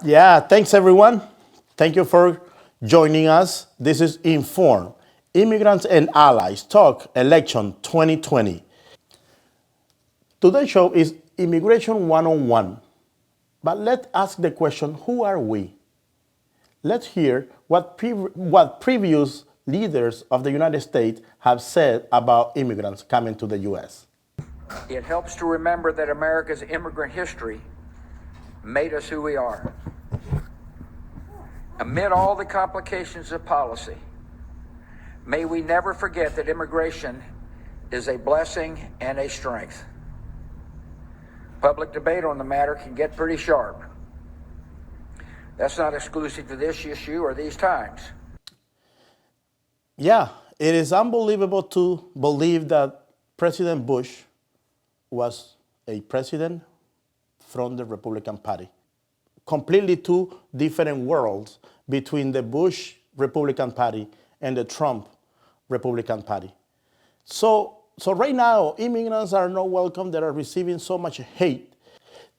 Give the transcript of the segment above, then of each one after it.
Yeah, thanks everyone. Thank you for joining us. This is Inform, Immigrants and Allies Talk Election 2020. Today's show is Immigration 101. But let's ask the question, who are we? Let's hear what previous leaders of the United States have said about immigrants coming to the U.S. It helps to remember that America's immigrant history made us who we are. Amid all the complications of policy, may we never forget that immigration is a blessing and a strength. Public debate on the matter can get pretty sharp. That's not exclusive to this issue or these times. Yeah, it is unbelievable to believe that President Bush was a president from the Republican Party. Completely two different worlds between the Bush Republican Party and the Trump Republican Party. So right now, immigrants are not welcome. They are receiving so much hate.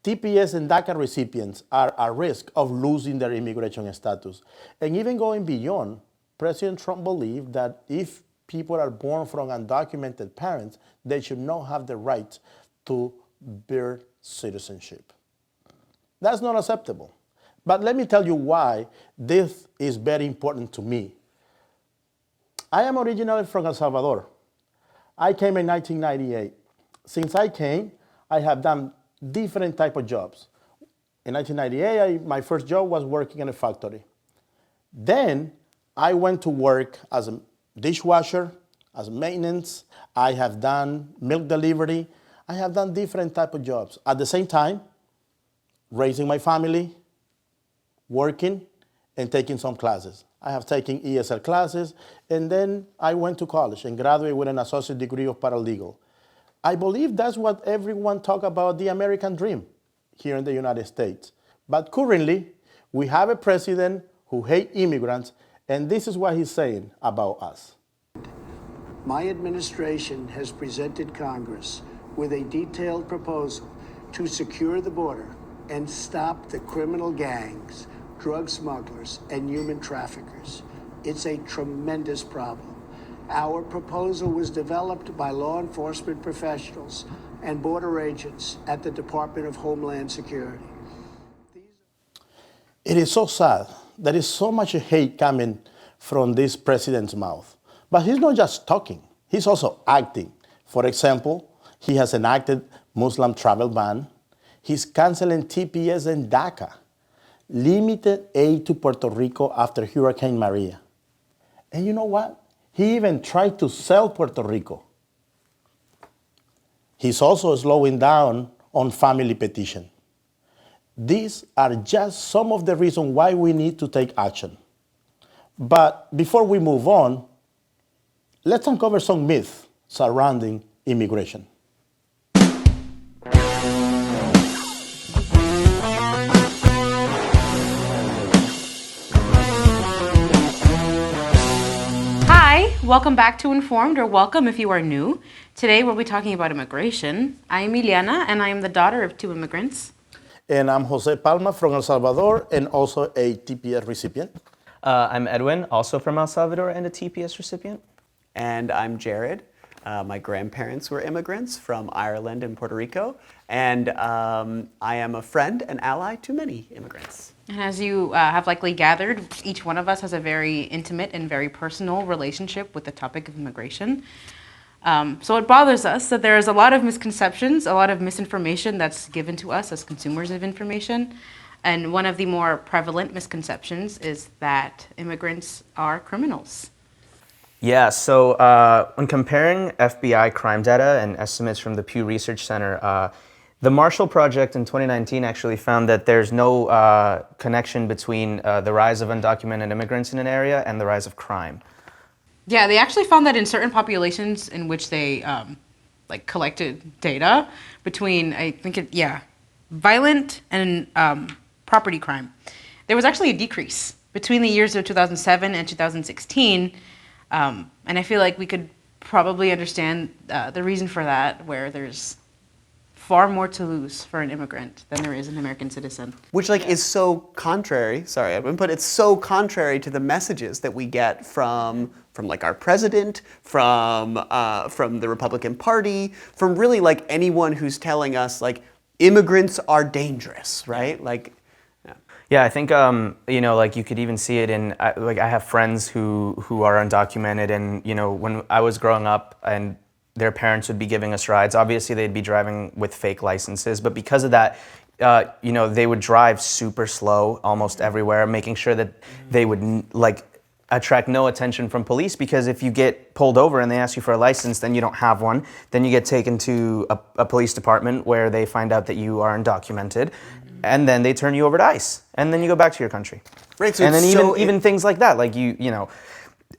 TPS and DACA recipients are at risk of losing their immigration status. And even going beyond, President Trump believed that if people are born from undocumented parents, they should not have the right to birth citizenship. That's not acceptable. But let me tell you why this is very important to me. I am originally from El Salvador. I came in 1998. Since I came, I have done different type of jobs. In 1998, my first job was working in a factory. Then I went to work as a dishwasher, as maintenance. I have done milk delivery. I have done different type of jobs. At the same time, raising my family, working, and taking some classes. I have taken ESL classes, and then I went to college and graduated with an associate degree of paralegal. I believe that's what everyone talk about, the American dream here in the United States. But currently, we have a president who hates immigrants, and this is what he's saying about us. My administration has presented Congress with a detailed proposal to secure the border and stop the criminal gangs, drug smugglers, and human traffickers. It's a tremendous problem. Our proposal was developed by law enforcement professionals and border agents at the Department of Homeland Security. It is so sad. There is so much hate coming from this president's mouth. But he's not just talking, he's also acting. For example, he has enacted Muslim travel ban. He's canceling TPS and DACA, limited aid to Puerto Rico after Hurricane Maria. And you know what? He even tried to sell Puerto Rico. He's also slowing down on family petition. These are just some of the reasons why we need to take action. But before we move on, let's uncover some myths surrounding immigration. Welcome back to Informed, or welcome if you are new. Today we'll be talking about immigration. I am Ileana, and I am the daughter of two immigrants. And I'm Jose Palma from El Salvador, and also a TPS recipient. I'm Edwin, also from El Salvador, and a TPS recipient. And I'm Jared. My grandparents were immigrants from Ireland and Puerto Rico, and I am a friend and ally to many immigrants. And as you have likely gathered, each one of us has a very intimate and very personal relationship with the topic of immigration. So it bothers us that there's a lot of misconceptions, a lot of misinformation that's given to us as consumers of information. And one of the more prevalent misconceptions is that immigrants are criminals. Yeah, so when comparing FBI crime data and estimates from the Pew Research Center, the Marshall Project in 2019 actually found that there's no connection between the rise of undocumented immigrants in an area and the rise of crime. Yeah, they actually found that in certain populations in which they collected data between, violent and property crime, there was actually a decrease between the years of 2007 and 2016. And I feel like we could probably understand the reason for that, where there's far more to lose for an immigrant than there is an American citizen. Which is so contrary, sorry Edwin, but it's so contrary to the messages that we get from our president, from the Republican Party, from really anyone who's telling us immigrants are dangerous, right? Yeah, I think you could even see it in I have friends who are undocumented, and when I was growing up and their parents would be giving us rides, obviously they'd be driving with fake licenses, but because of that, they would drive super slow almost everywhere, making sure that they would attract no attention from police, because if you get pulled over and they ask you for a license, then you don't have one, then you get taken to a police department where they find out that you are undocumented, and then they turn you over to ICE, and then you go back to your country. Right. So and then even things like that,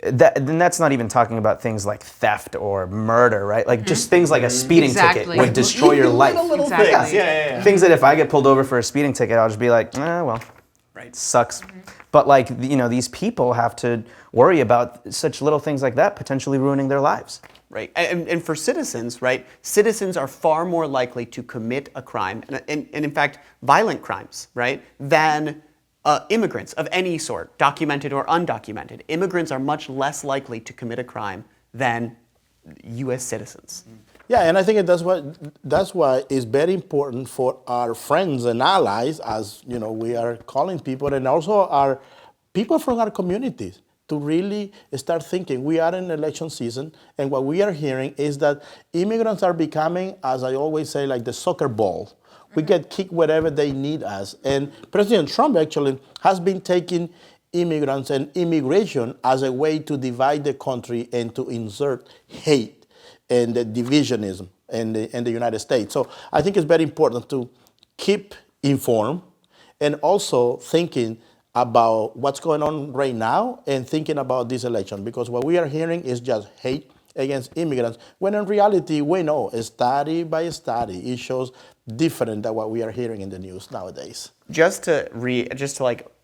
then that's not even talking about things like theft or murder, right? Just things like a speeding ticket would destroy your life. Little Exactly. things. Yeah. Things that if I get pulled over for a speeding ticket, I'll just be like, well, Right. sucks. But these people have to worry about such little things like that potentially ruining their lives. Right. And for citizens, right, citizens are far more likely to commit a crime, and in fact, violent crimes, right, than immigrants of any sort, documented or undocumented. Immigrants are much less likely to commit a crime than U.S. citizens. Yeah, and I think that's why it's very important for our friends and allies, as we are calling people, and also our people from our communities, to really start thinking. We are in election season, and what we are hearing is that immigrants are becoming, as I always say, like the soccer ball. We get kicked wherever they need us. And President Trump actually has been taking immigrants and immigration as a way to divide the country and to insert hate and divisionism in the United States. So I think it's very important to keep informed and also thinking about what's going on right now and thinking about this election, because what we are hearing is just hate against immigrants, when in reality we know, study by study, it shows different than what we are hearing in the news nowadays. Just to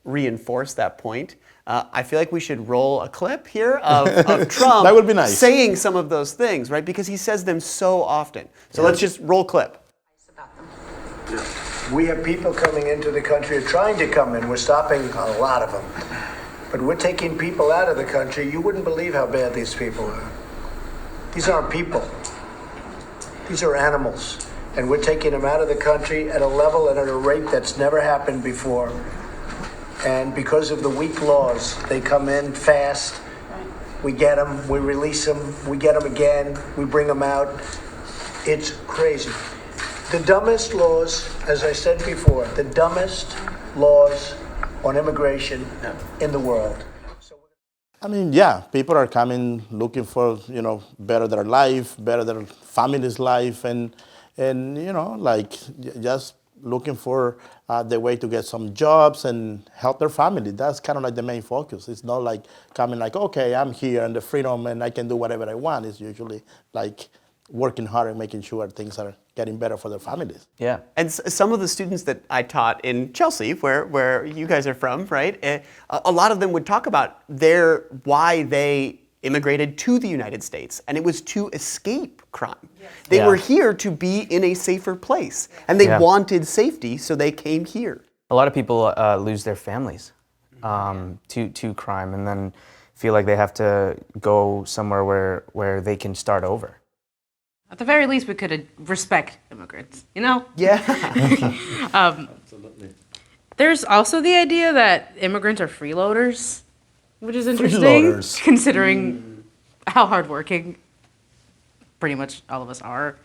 reinforce that point, I feel like we should roll a clip here of Trump That would be nice. saying some of those things, right? Because he says them so often. So let's just roll clip. We have people coming into the country, or trying to come in. We're stopping a lot of them. But we're taking people out of the country. You wouldn't believe how bad these people are. These aren't people. These are animals. And we're taking them out of the country at a level and at a rate that's never happened before. And because of the weak laws, they come in fast. We get them, we release them, we get them again, we bring them out. It's crazy. The dumbest laws, as I said before, the dumbest laws on immigration in the world. I mean, yeah, people are coming looking for, better their life, better their family's life, and just looking for the way to get some jobs and help their family. That's kind of like the main focus. It's not like coming okay, I'm here and the freedom and I can do whatever I want. It's usually like working hard and making sure things are getting better for their families. Yeah. And some of the students that I taught in Chelsea, where you guys are from, right? A lot of them would talk about why they immigrated to the United States, and it was to escape crime. Yes. They were here to be in a safer place, and they wanted safety, so they came here. A lot of people lose their families to crime, and then feel like they have to go somewhere where they can start over. At the very least, we could respect immigrants, Yeah. Absolutely. There's also the idea that immigrants are freeloaders, which is interesting, Freeloaders. considering how hardworking pretty much all of us are.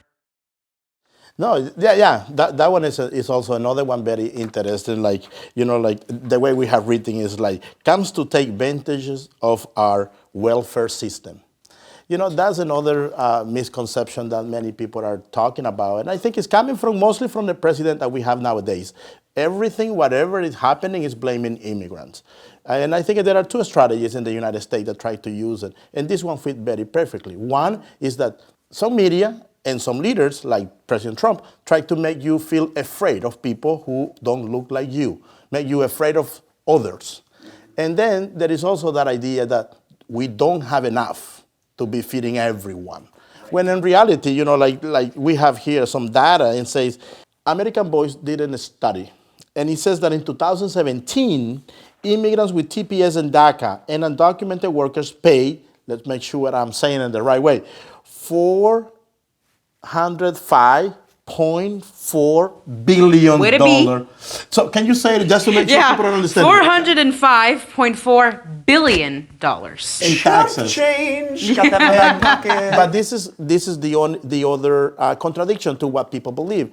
No, yeah. That one is also another one very interesting. The way we have written is comes to take advantages of our welfare system. That's another misconception that many people are talking about, and I think it's coming mostly from the president that we have nowadays. Everything, whatever is happening, is blaming immigrants. And I think there are two strategies in the United States that try to use it, and this one fit very perfectly. One is that some media and some leaders, like President Trump, try to make you feel afraid of people who don't look like you, make you afraid of others. And then there is also that idea that we don't have enough to be feeding everyone. When in reality, you know, like we have here some data and says, American Voice did a study, and it says that in 2017, immigrants with TPS and DACA and undocumented workers pay, let's make sure I'm saying it the right way, $405.4 billion. Way to be. So can you say it just to make sure people don't understand? $405.4 billion. In taxes. Change. Got that in my back pocket. But this is the other contradiction to what people believe.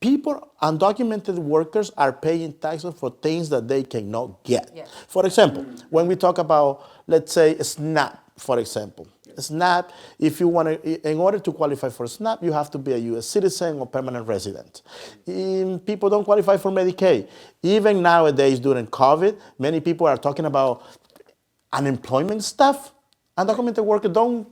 Undocumented workers are paying taxes for things that they cannot get. Yes. For example, when we talk about, let's say, SNAP, for example. SNAP, if you want to, in order to qualify for SNAP, you have to be a U.S. citizen or permanent resident. People don't qualify for Medicaid. Even nowadays during COVID, many people are talking about unemployment stuff. Undocumented workers don't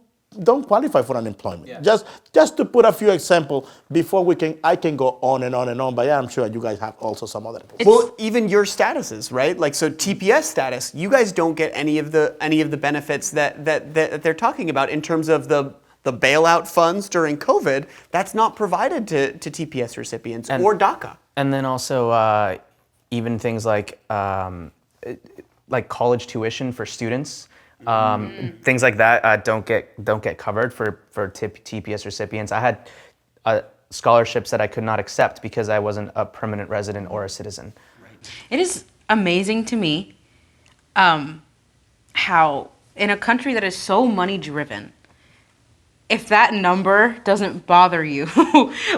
qualify for unemployment. Yeah. Just to put a few examples before I can go on and on and on, but yeah, I'm sure you guys have also some other. Well, even your statuses, right? Like, so TPS status, you guys don't get any of the benefits that they're talking about in terms of the bailout funds during COVID. That's not provided to TPS recipients or DACA. And then also even things like college tuition for students. Things like that don't get covered for TPS recipients. I had scholarships that I could not accept because I wasn't a permanent resident or a citizen. It is amazing to me how in a country that is so money driven, if that number doesn't bother you,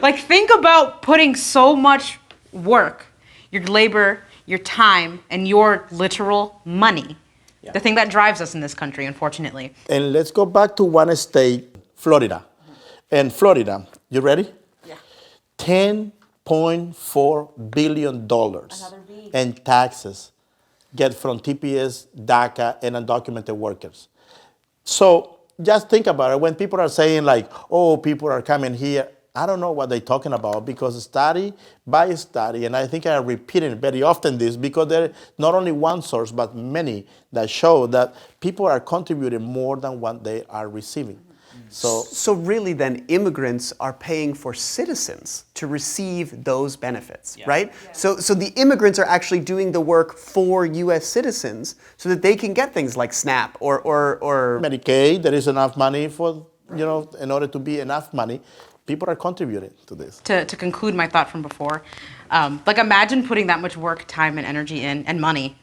like think about putting so much work, your labor, your time, and your literal money. Yeah. The thing that drives us in this country, unfortunately. And let's go back to one state, Florida. And Florida, you ready? Yeah. $10.4 billion in taxes get from TPS, DACA, and undocumented workers. So just think about it. When people are saying like, oh, people are coming here, I don't know what they're talking about because study by study, and I think I'm repeating very often this because there is not only one source but many that show that people are contributing more than what they are receiving. So really then immigrants are paying for citizens to receive those benefits, right? Yeah. So the immigrants are actually doing the work for U.S. citizens so that they can get things like SNAP or Medicaid. There is enough money for, in order to be enough money. People are contributing to this. To conclude my thought from before, imagine putting that much work, time, and energy in, and money,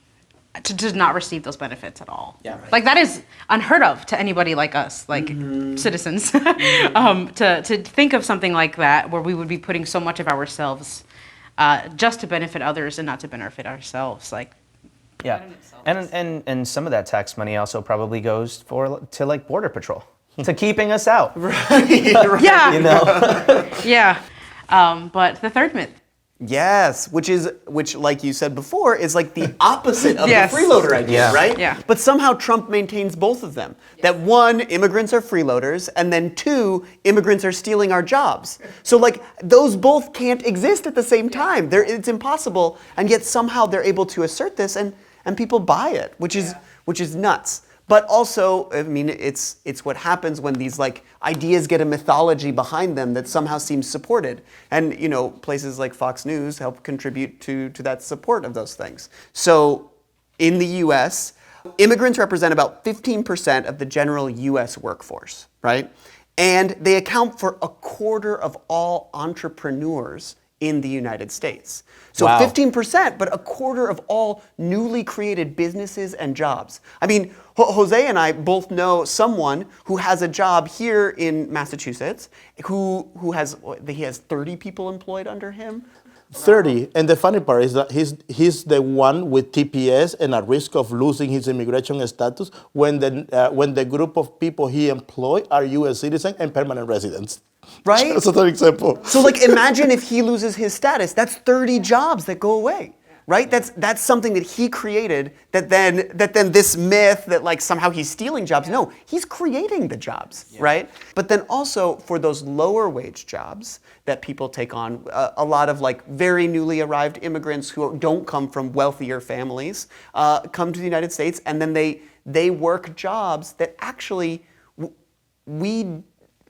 to not receive those benefits at all. Yeah, right. Like that is unheard of to anybody like us, like citizens, to think of something like that where we would be putting so much of ourselves just to benefit others and not to benefit ourselves. Yeah, and some of that tax money also probably goes to like Border Patrol. To keeping us out. Right. Yeah. Yeah. But the third myth. Yes, which like you said before, is like the opposite of the freeloader idea, right? Yeah. But somehow Trump maintains both of them. Yeah. That one, immigrants are freeloaders, and then two, immigrants are stealing our jobs. So like those both can't exist at the same time. It's impossible, and yet somehow they're able to assert this, and people buy it, which is nuts. But also, I mean, it's what happens when these like ideas get a mythology behind them that somehow seems supported. And places like Fox News help contribute to that support of those things. So in the US, immigrants represent about 15% of the general US workforce, right? And they account for a quarter of all entrepreneurs in the United States. So wow. 15%, but a quarter of all newly created businesses and jobs. I mean, Jose and I both know someone who has a job here in Massachusetts who has 30 people employed under him. 30, and the funny part is that he's the one with TPS and at risk of losing his immigration status when the group of people he employed are U.S. citizens and permanent residents. Right? That's another example. So like imagine if he loses his status, that's 30 jobs that go away. Right? That's something that he created that then this myth that like somehow he's stealing jobs. No, he's creating the jobs, right? But then also for those lower wage jobs that people take on, a lot of like very newly arrived immigrants who don't come from wealthier families come to the United States, and then they work jobs that actually we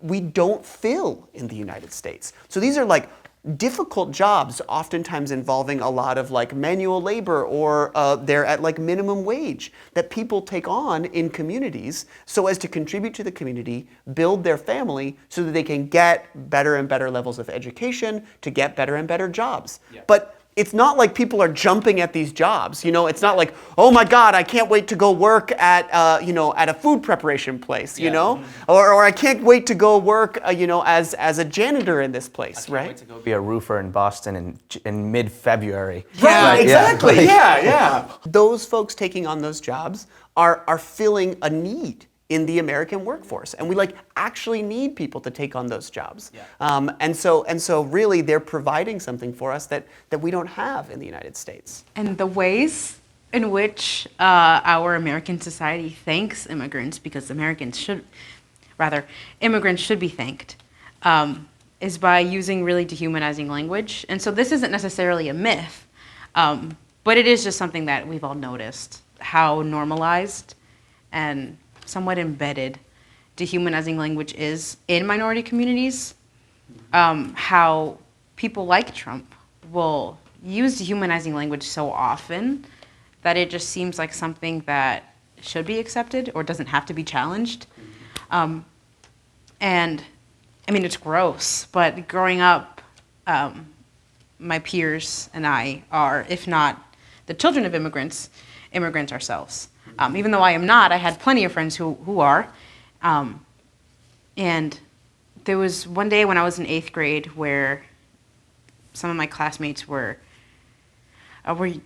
we don't fill in the United States. So these are like difficult jobs, oftentimes involving a lot of like manual labor, or they're at like minimum wage, that people take on in communities so as to contribute to the community, build their family, so that they can get better and better levels of education, to get better and better jobs. Yeah. But it's not like people are jumping at these jobs. You know, it's not like, oh my God, I can't wait to go work at, you know, at a food preparation place, you know, or I can't wait to go work, you know, as a janitor in this place, right? I can't wait to go be a roofer in Boston in mid-February. Right, exactly. Yeah. Those folks taking on those jobs are filling a need in the American workforce, and we like actually need people to take on those jobs. Yeah. And so really they're providing something for us that we don't have in the United States. And the ways in which our American society thanks immigrants, because immigrants should be thanked, is by using really dehumanizing language. And so this isn't necessarily a myth, but it is just something that we've all noticed, how normalized and somewhat embedded dehumanizing language is in minority communities. How people like Trump will use dehumanizing language so often that it just seems like something that should be accepted or doesn't have to be challenged. And I mean, it's gross, but growing up, my peers and I are, if not the children of immigrants ourselves. Even though I am not, I had plenty of friends who are. And there was one day when I was in 8th grade where some of my classmates were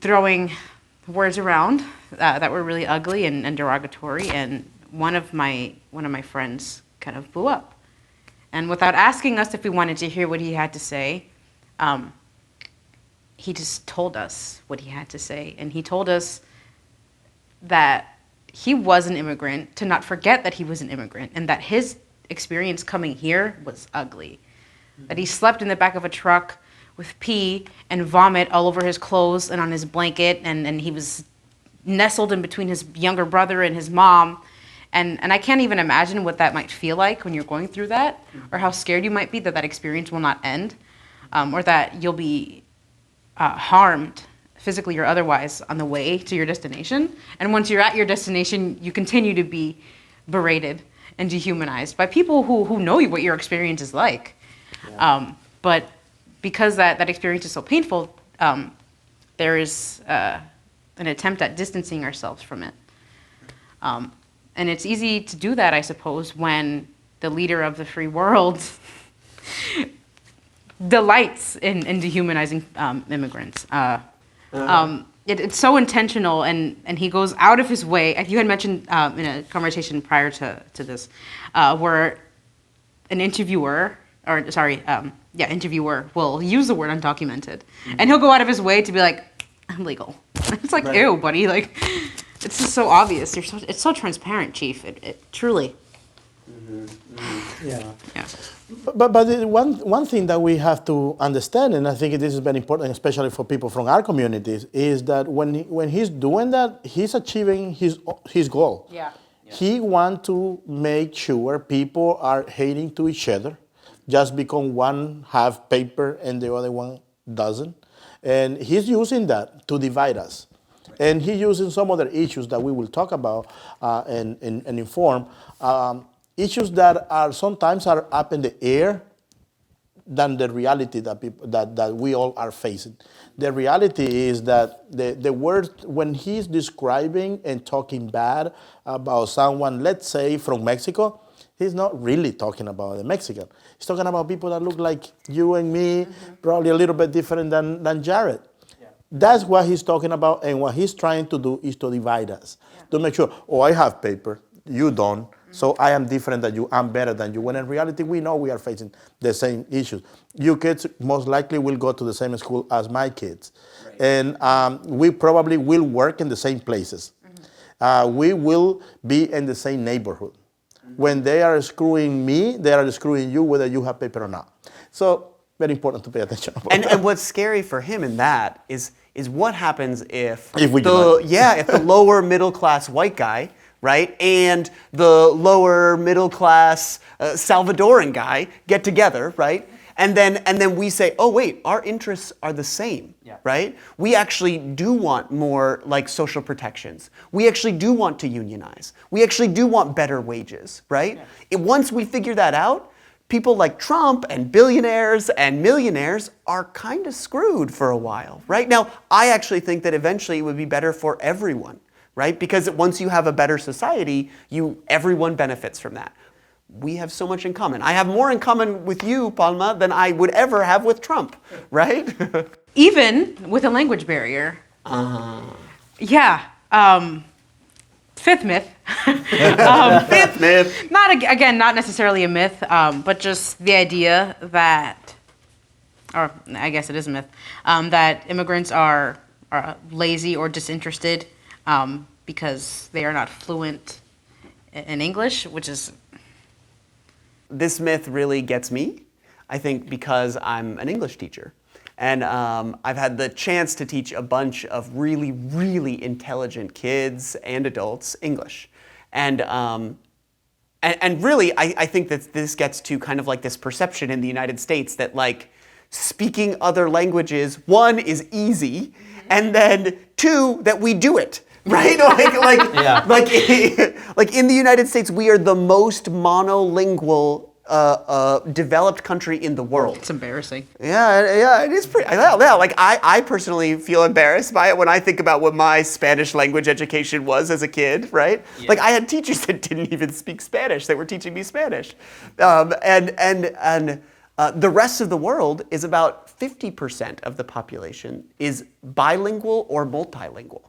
throwing words around that were really ugly and derogatory, and one of my friends kind of blew up. And without asking us if we wanted to hear what he had to say, he just told us what he had to say. And he told us that he was an immigrant, to not forget that he was an immigrant, and that his experience coming here was ugly. Mm-hmm. That he slept in the back of a truck with pee and vomit all over his clothes and on his blanket, and he was nestled in between his younger brother and his mom. And I can't even imagine what that might feel like when you're going through that, or how scared you might be that experience will not end, or that you'll be harmed physically or otherwise on the way to your destination. And once you're at your destination, you continue to be berated and dehumanized by people who know what your experience is like. Yeah. But because that experience is so painful, there is an attempt at distancing ourselves from it. And it's easy to do that, I suppose, when the leader of the free world delights in dehumanizing immigrants. It's so intentional, and he goes out of his way. You had mentioned in a conversation prior to this, where an interviewer will use the word undocumented, and he'll go out of his way to be like, I'm legal. It's like, right. Ew, buddy, like, it's just so obvious. It's so transparent, Chief. It truly. Mm-hmm. Mm-hmm. Yeah. Yeah. But one thing that we have to understand, and I think this is very important, especially for people from our communities, is that when he's doing that, he's achieving his goal. Yeah. He wants to make sure people are hating to each other just because one have paper and the other one doesn't. And he's using that to divide us. And he's using some other issues that we will talk about and inform. Issues that are sometimes up in the air than the reality that we all are facing. The reality is that the word, when he's describing and talking bad about someone, let's say from Mexico, he's not really talking about the Mexican. He's talking about people that look like you and me, probably a little bit different than Jared. Yeah. That's what he's talking about, and what he's trying to do is to divide us, to make sure, oh, I have paper, you don't. So I am different than you, I'm better than you. When in reality, we know we are facing the same issues. You kids most likely will go to the same school as my kids. Right. And we probably will work in the same places. Mm-hmm. We will be in the same neighborhood. Mm-hmm. When they are screwing me, they are screwing you whether you have paper or not. So very important to pay attention. And what's scary for him in that is what happens if the lower middle class white guy right, and the lower middle class Salvadoran guy get together, right? And then we say, oh wait, our interests are the same, right? We actually do want more like social protections. We actually do want to unionize. We actually do want better wages, right? Once we figure that out, people like Trump and billionaires and millionaires are kind of screwed for a while, right? Now, I actually think that eventually it would be better for everyone, right? Because once you have a better society, everyone benefits from that. We have so much in common. I have more in common with you, Palma, than I would ever have with Trump, right? Even with a language barrier. Yeah. Fifth myth. Fifth myth. Not necessarily a myth, but just the idea that, or I guess it is a myth, that immigrants are lazy or disinterested because they are not fluent in English, which is... This myth really gets me, I think, because I'm an English teacher. And I've had the chance to teach a bunch of really, really intelligent kids and adults English. And really, I think that this gets to kind of like this perception in the United States that like speaking other languages, one, is easy, and then two, that we do it. Right? Like in the United States, we are the most monolingual developed country in the world. It's embarrassing. Yeah, it is pretty. Yeah, like I personally feel embarrassed by it when I think about what my Spanish language education was as a kid, right? Yeah. Like I had teachers that didn't even speak Spanish that were teaching me Spanish, and the rest of the world is about 50% of the population is bilingual or multilingual.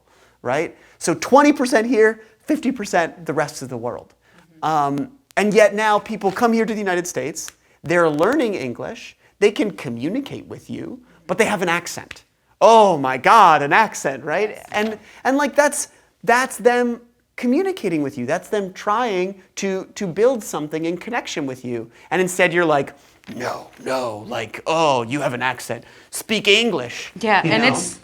Right? So 20% here, 50% the rest of the world. And yet now people come here to the United States, they're learning English, they can communicate with you, but they have an accent. Oh my God, an accent, right? And like that's them communicating with you. That's them trying to build something in connection with you. And instead you're like, no, like, oh, you have an accent. Speak English. Yeah, and it's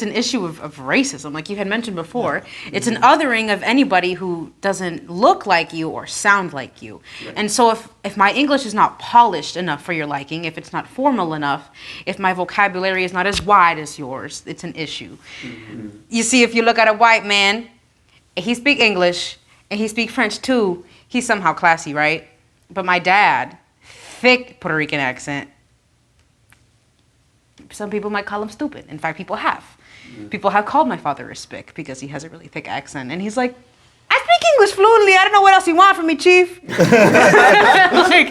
an issue of racism, like you had mentioned before. It's an othering of anybody who doesn't look like you or sound like you. And so if my English is not polished enough for your liking, if it's not formal enough, if my vocabulary is not as wide as yours, it's an issue. You see, if you look at a white man, and he speak English, and he speak French too, he's somehow classy, right? But my dad, thick Puerto Rican accent, some people might call him stupid. In fact, people have. People have called my father a spick because he has a really thick accent. And he's like, I speak English fluently. I don't know what else you want from me, chief. Like,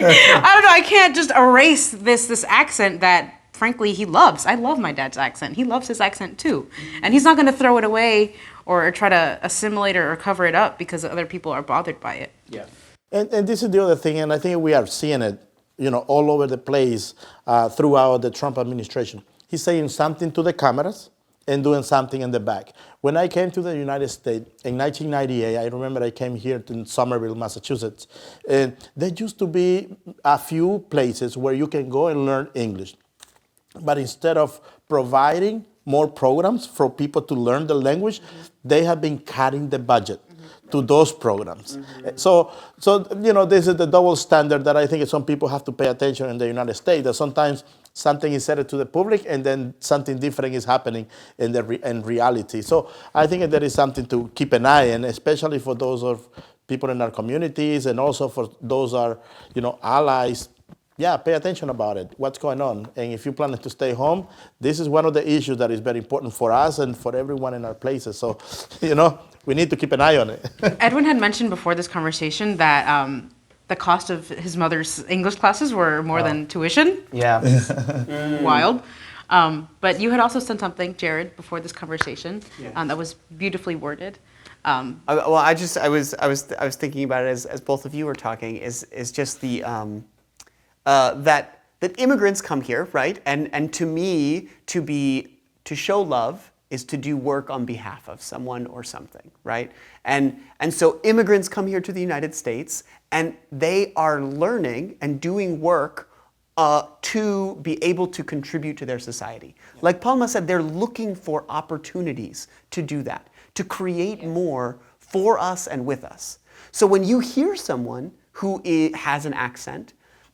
I don't know. I can't just erase this accent that, frankly, he loves. I love my dad's accent. He loves his accent, too. And he's not going to throw it away or try to assimilate it or cover it up because other people are bothered by it. Yeah. And this is the other thing, and I think we are seeing it, all over the place throughout the Trump administration. He's saying something to the cameras and doing something in the back. When I came to the United States in 1998, I remember I came here to Somerville, Massachusetts. And there used to be a few places where you can go and learn English. But instead of providing more programs for people to learn the language, they have been cutting the budget to those programs. So this is the double standard that I think some people have to pay attention in the United States, that sometimes something is said to the public and then something different is happening in reality. So I think there is something to keep an eye on, especially for those of people in our communities and also for those are, allies. Yeah, pay attention about it, what's going on. And if you plan to stay home, this is one of the issues that is very important for us and for everyone in our places. So, we need to keep an eye on it. Edwin had mentioned before this conversation that the cost of his mother's English classes were more than tuition. Yeah. Wild. But you had also said something, Jared, before this conversation that was beautifully worded. I was thinking about it as both of you were talking, is just the that immigrants come here, right? And to me, to show love is to do work on behalf of someone or something, right? And so immigrants come here to the United States and they are learning and doing work to be able to contribute to their society. Yeah. Like Palma said, they're looking for opportunities to do that, to create more for us and with us. So when you hear someone who has an accent,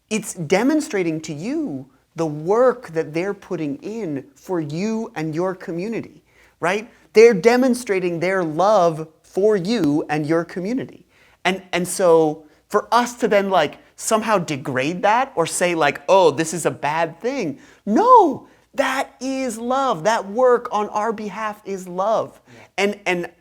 it's demonstrating to you the work that they're putting in for you and your community, right? They're demonstrating their love for you and your community. And so for us to then like somehow degrade that or say like, oh, this is a bad thing. No, that is love. That work on our behalf is love. Yeah. And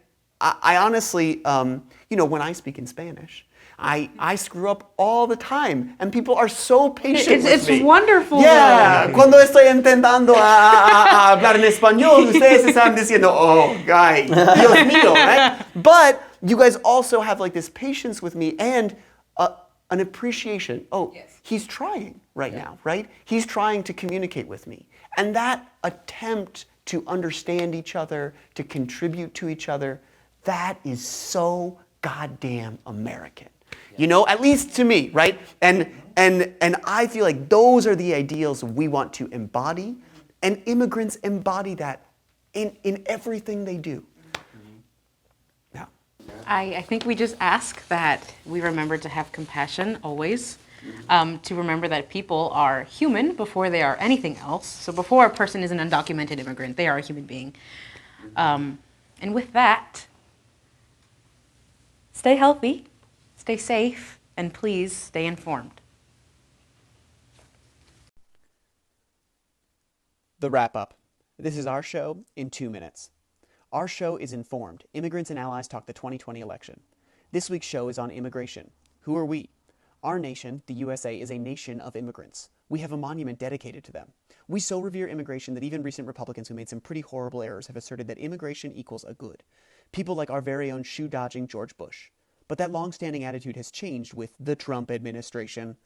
I honestly, when I speak in Spanish, I screw up all the time, and people are so patient with me. It's wonderful. Yeah, cuando estoy intentando a hablar en español, ustedes están diciendo, oh, guy, Dios mío, right? But you guys also have like this patience with me and an appreciation. Oh, yes. He's trying right now, right? He's trying to communicate with me. And that attempt to understand each other, to contribute to each other, that is so goddamn American. You know, at least to me, right? And I feel like those are the ideals we want to embody, and immigrants embody that in everything they do. Yeah. I think we just ask that we remember to have compassion always, to remember that people are human before they are anything else. So before a person is an undocumented immigrant, they are a human being. And with that, stay healthy, stay safe, and please stay informed. The wrap up. This is our show in 2 minutes. Our show is Informed. Immigrants and Allies talk the 2020 election. This week's show is on immigration. Who are we? Our nation, the USA, is a nation of immigrants. We have a monument dedicated to them. We so revere immigration that even recent Republicans who made some pretty horrible errors have asserted that immigration equals a good. People like our very own shoe-dodging George Bush. But that long-standing attitude has changed with the Trump administration.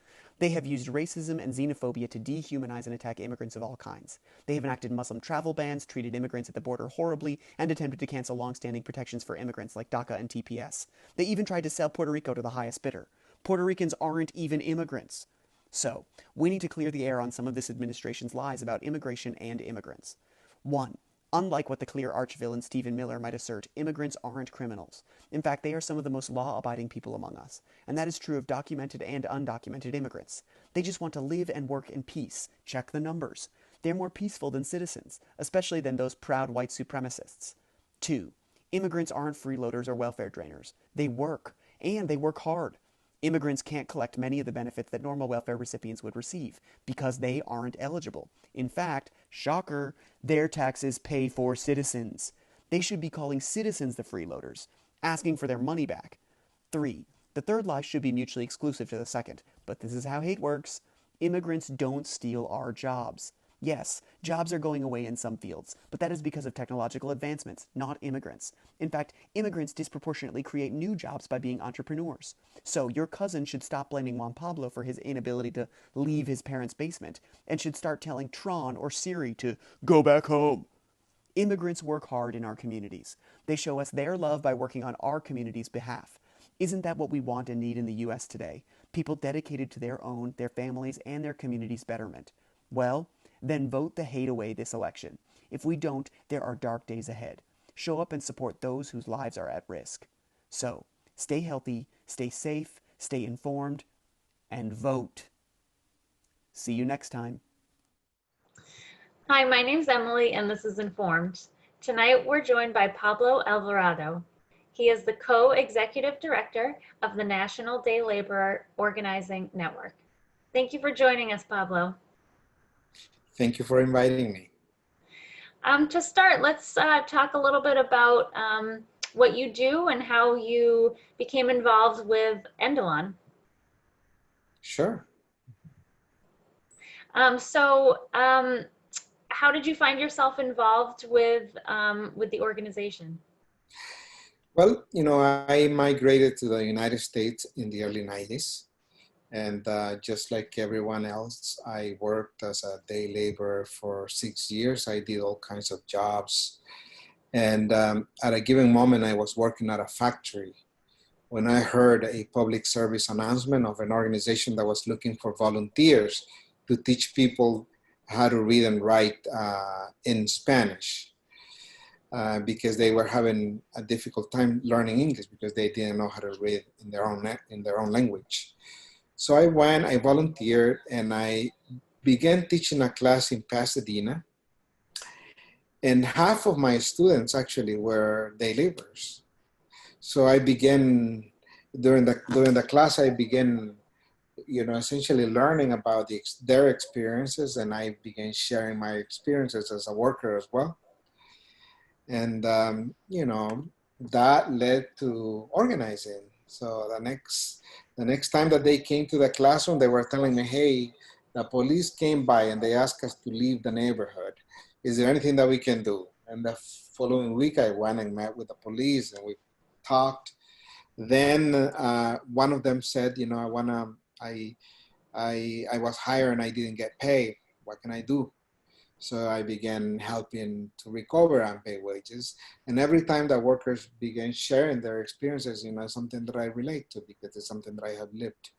They have used racism and xenophobia to dehumanize and attack immigrants of all kinds. They have enacted Muslim travel bans, treated immigrants at the border horribly, and attempted to cancel long-standing protections for immigrants like DACA and TPS. They even tried to sell Puerto Rico to the highest bidder. Puerto Ricans aren't even immigrants. So, we need to clear the air on some of this administration's lies about immigration and immigrants. 1. Unlike what the clear arch-villain Stephen Miller might assert, immigrants aren't criminals. In fact, they are some of the most law-abiding people among us. And that is true of documented and undocumented immigrants. They just want to live and work in peace. Check the numbers. They're more peaceful than citizens, especially than those proud white supremacists. 2. Immigrants aren't freeloaders or welfare drainers. They work, and they work hard. Immigrants can't collect many of the benefits that normal welfare recipients would receive because they aren't eligible. In fact, shocker, their taxes pay for citizens. They should be calling citizens the freeloaders, asking for their money back. 3. The third lie should be mutually exclusive to the second, but this is how hate works. Immigrants don't steal our jobs. Yes, jobs are going away in some fields, but that is because of technological advancements, not immigrants. In fact, immigrants disproportionately create new jobs by being entrepreneurs. So your cousin should stop blaming Juan Pablo for his inability to leave his parents' basement, and should start telling Tron or Siri to go back home. Immigrants work hard in our communities. They show us their love by working on our community's behalf. Isn't that what we want and need in the U.S. today? People dedicated to their own, their families, and their community's betterment. Well, then vote the hate away this election. If we don't, there are dark days ahead. Show up and support those whose lives are at risk. So, stay healthy, stay safe, stay informed, and vote. See you next time. Hi, my name's Emily, and this is Informed. Tonight, we're joined by Pablo Alvarado. He is the co-executive director of the National Day Laborer Organizing Network. Thank you for joining us, Pablo. Thank you for inviting me. To start, let's talk a little bit about what you do and how you became involved with Endalon. Sure. How did you find yourself involved with the organization? Well, I migrated to the United States in the early 90s. And just like everyone else, I worked as a day laborer for 6 years. I did all kinds of jobs. And at a given moment, I was working at a factory when I heard a public service announcement of an organization that was looking for volunteers to teach people how to read and write in Spanish. because they were having a difficult time learning English because they didn't know how to read in their own language. So I volunteered, and I began teaching a class in Pasadena. And half of my students actually were day laborers. So I began during the class. I began, essentially learning about their experiences, and I began sharing my experiences as a worker as well. And that led to organizing. So the next time that they came to the classroom, they were telling me, "Hey, the police came by and they asked us to leave the neighborhood. Is there anything that we can do?" And the following week, I went and met with the police, and we talked. Then one of them said, I was hired and I didn't get paid. What can I do? So I began helping to recover unpaid wages. And every time that workers began sharing their experiences, something that I relate to, because it's something that I have lived.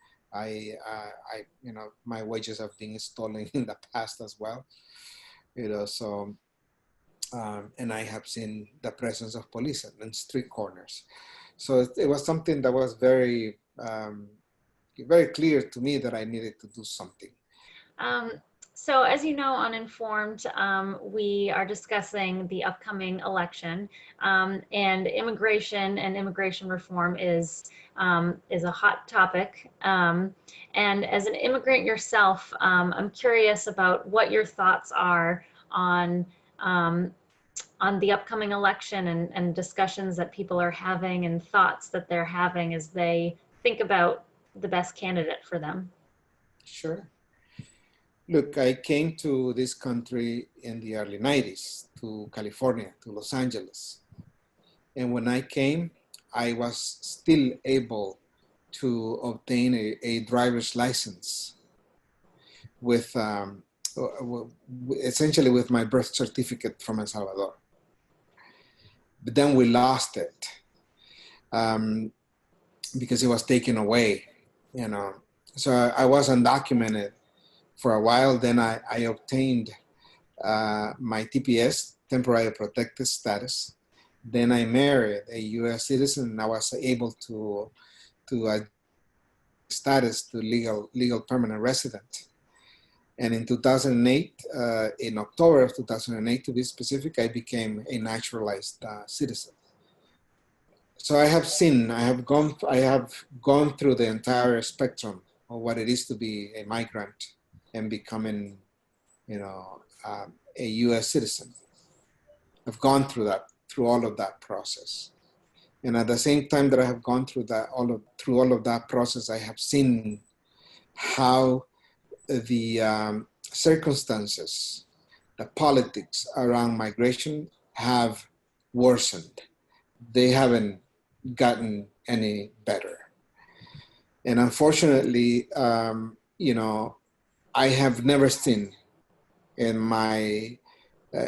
My wages have been stolen in the past as well. So, and I have seen the presence of police in street corners. So it was something that was very, very clear to me that I needed to do something. So as you know, on Informed, we are discussing the upcoming election, and immigration reform is a hot topic. And as an immigrant yourself, I'm curious about what your thoughts are on the upcoming election, and discussions that people are having, and thoughts that they're having as they think about the best candidate for them. Sure. Look, I came to this country in the early 90s, to California, to Los Angeles. And when I came, I was still able to obtain a driver's license with essentially with my birth certificate from El Salvador. But then we lost it because it was taken away, So I was undocumented for a while. Then I obtained my TPS, temporary protected status. Then I married a U.S. citizen, and I was able to status to legal permanent resident. And in 2008, in October of 2008 to be specific, I became a naturalized citizen. So I have gone through the entire spectrum of what it is to be a migrant and becoming, a U.S. citizen. I've gone through all of that process. And at the same time that I have gone through all of that process, I have seen how the circumstances, the politics around migration have worsened. They haven't gotten any better. And unfortunately, I have never seen in my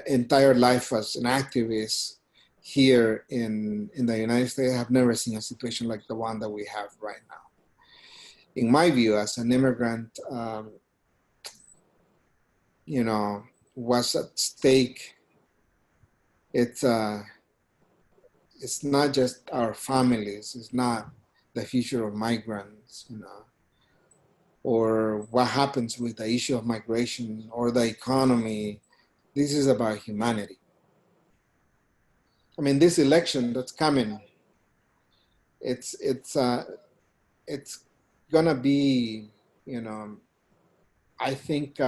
entire life as an activist here in the United States, I have never seen a situation like the one that we have right now. In my view, as an immigrant, what's at stake, it's not just our families, it's not the future of migrants, or what happens with the issue of migration or the economy. This is about humanity. I mean, this election that's coming, it's gonna be, I think,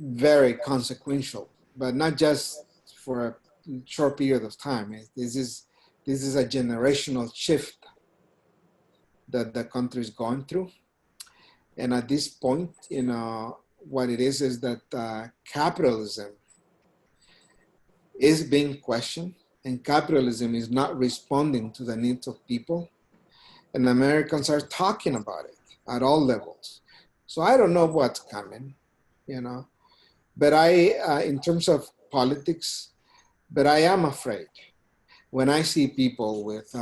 very consequential, but not just for a short period of time. This is a generational shift that the country is going through. And at this point, what it is that capitalism is being questioned, and capitalism is not responding to the needs of people. And Americans are talking about it at all levels. So I don't know what's coming, but in terms of politics, but I am afraid when I see people with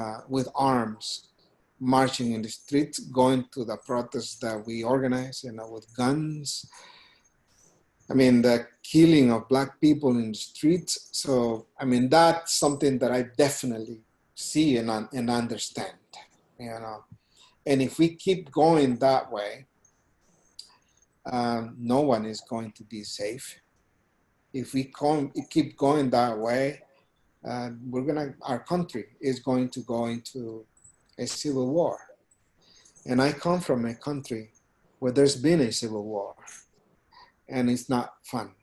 arms marching in the streets, going to the protests that we organize, with guns. I mean, the killing of black people in the streets. So, I mean, that's something that I definitely see and understand, you know. And if we keep going that way, no one is going to be safe. If we keep going that way, our country is going to go into a civil war. And I come from a country where there's been a civil war, and it's not fun.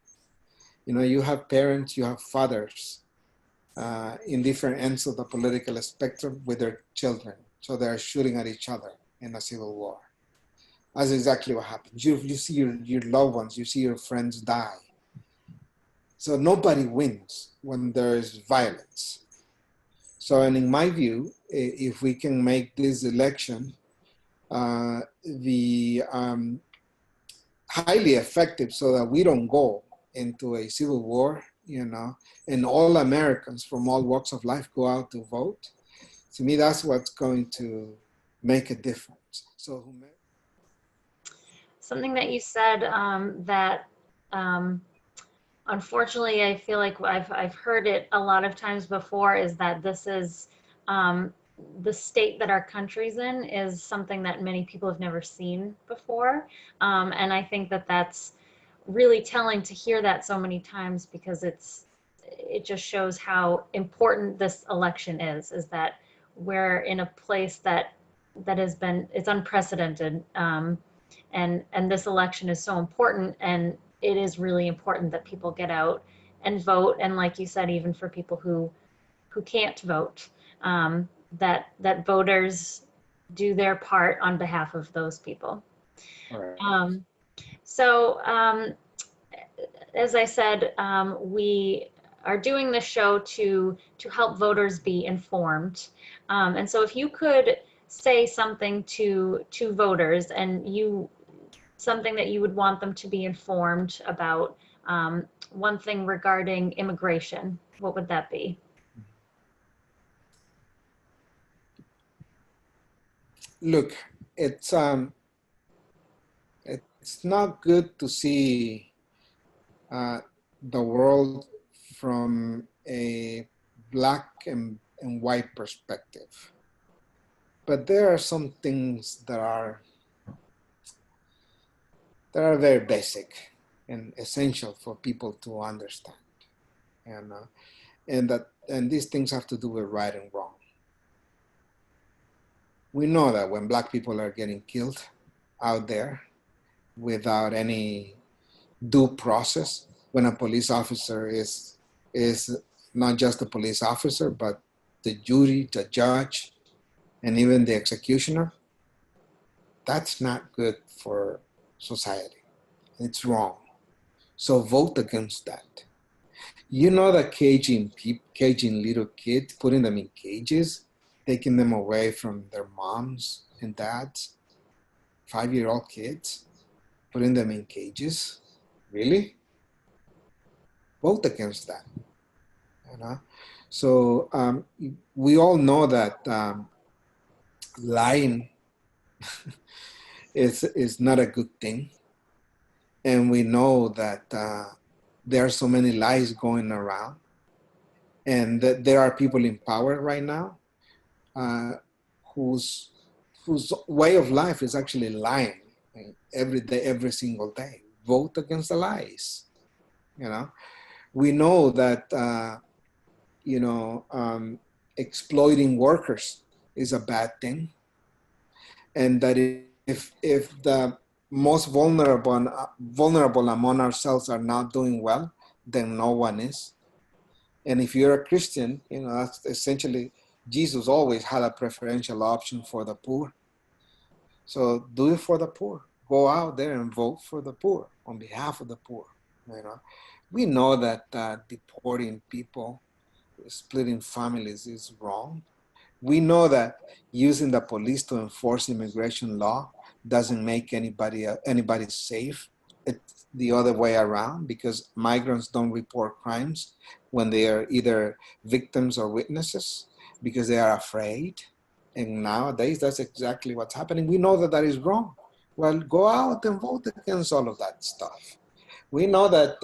You know, you have parents, you have fathers in different ends of the political spectrum with their children. So they're shooting at each other in a civil war. That's exactly what happens. You see your loved ones, you see your friends die. So nobody wins when there is violence. So, and in my view, if we can make this election highly effective so that we don't go into a civil war, you know, and all Americans from all walks of life go out to vote, to me, that's what's going to make a difference. So, Something that you said that unfortunately I feel like I've heard it a lot of times before is that this is the state that our country's in is something that many people have never seen before. And I think that that's really telling to hear that so many times, because it just shows how important this election is that we're in a place that has been, it's unprecedented. And this election is so important, and it is really important that people get out and vote. And like you said, even for people who can't vote, that voters do their part on behalf of those people. right. So as I said, we are doing this show to help voters be informed. And so if you could say something to voters, and something that you would want them to be informed about, one thing regarding immigration, what would that be? Look, it's not good to see the world from a black and white perspective. But there are some things that are very basic and essential for people to understand, and these things have to do with right and wrong. We know that when black people are getting killed out there without any due process, when a police officer is not just a police officer, but the jury, the judge, and even the executioner, that's not good for society. It's wrong. So vote against that. You know that caging little kids, putting them in cages, taking them away from their moms and dads, 5-year-old kids, putting them in cages? Really? Vote against that. You know? So we all know that lying is not a good thing. And we know that there are so many lies going around, and that there are people in power right now whose way of life is actually lying every day, every single day. Vote against the lies. You know, we know that exploiting workers is a bad thing, and that if the most vulnerable among ourselves are not doing well, then no one is. And if you're a Christian, you know, that's essentially, Jesus always had a preferential option for the poor. So do it for the poor. Go out there and vote for the poor, on behalf of the poor. You know, we know that deporting people, splitting families is wrong. We know that using the police to enforce immigration law doesn't make anybody safe. It's the other way around, because migrants don't report crimes when they are either victims or witnesses, because they are afraid. And nowadays, that's exactly what's happening. We know that that is wrong. Well, go out and vote against all of that stuff. We know that,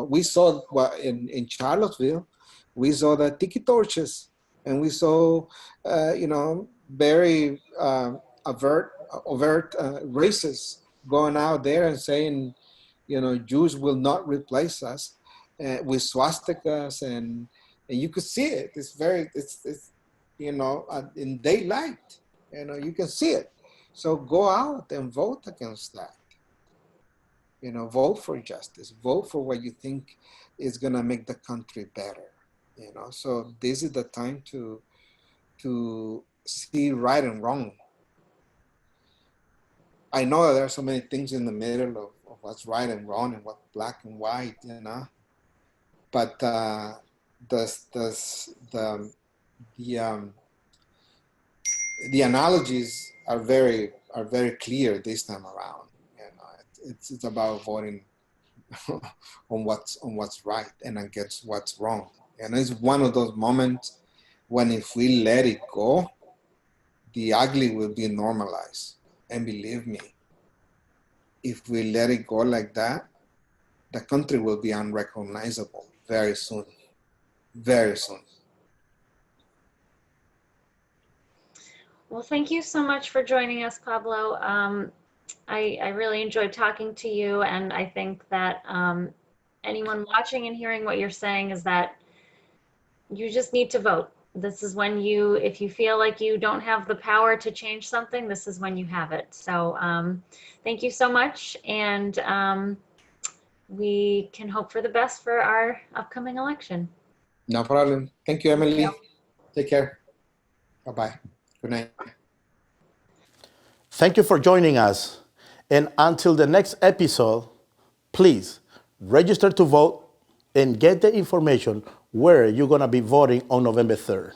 we saw what in Charlottesville, we saw the tiki torches, and we saw, very overt racists going out there and saying, Jews will not replace us with swastikas, and you could see it. It's in daylight. You can see it. So go out and vote against that. Vote for justice. Vote for what you think is gonna make the country better. So this is the time to see right and wrong. I know that there are so many things in the middle of what's right and wrong and what's black and white, but the analogies are very clear this time around. It's about voting on what's right and against what's wrong. And it's one of those moments when if we let it go, the ugly will be normalized. And believe me, if we let it go like that, the country will be unrecognizable very soon. Very soon. Well, thank you so much for joining us, Pablo. I really enjoyed talking to you, and I think that anyone watching and hearing what you're saying is that you just need to vote. This is when if you feel like you don't have the power to change something, this is when you have it. So thank you so much, and we can hope for the best for our upcoming election. No problem. Thank you, Emily. Take care. Bye-bye. Good night. Thank you for joining us. And until the next episode, please register to vote and get the information where you're going to be voting on November 3rd.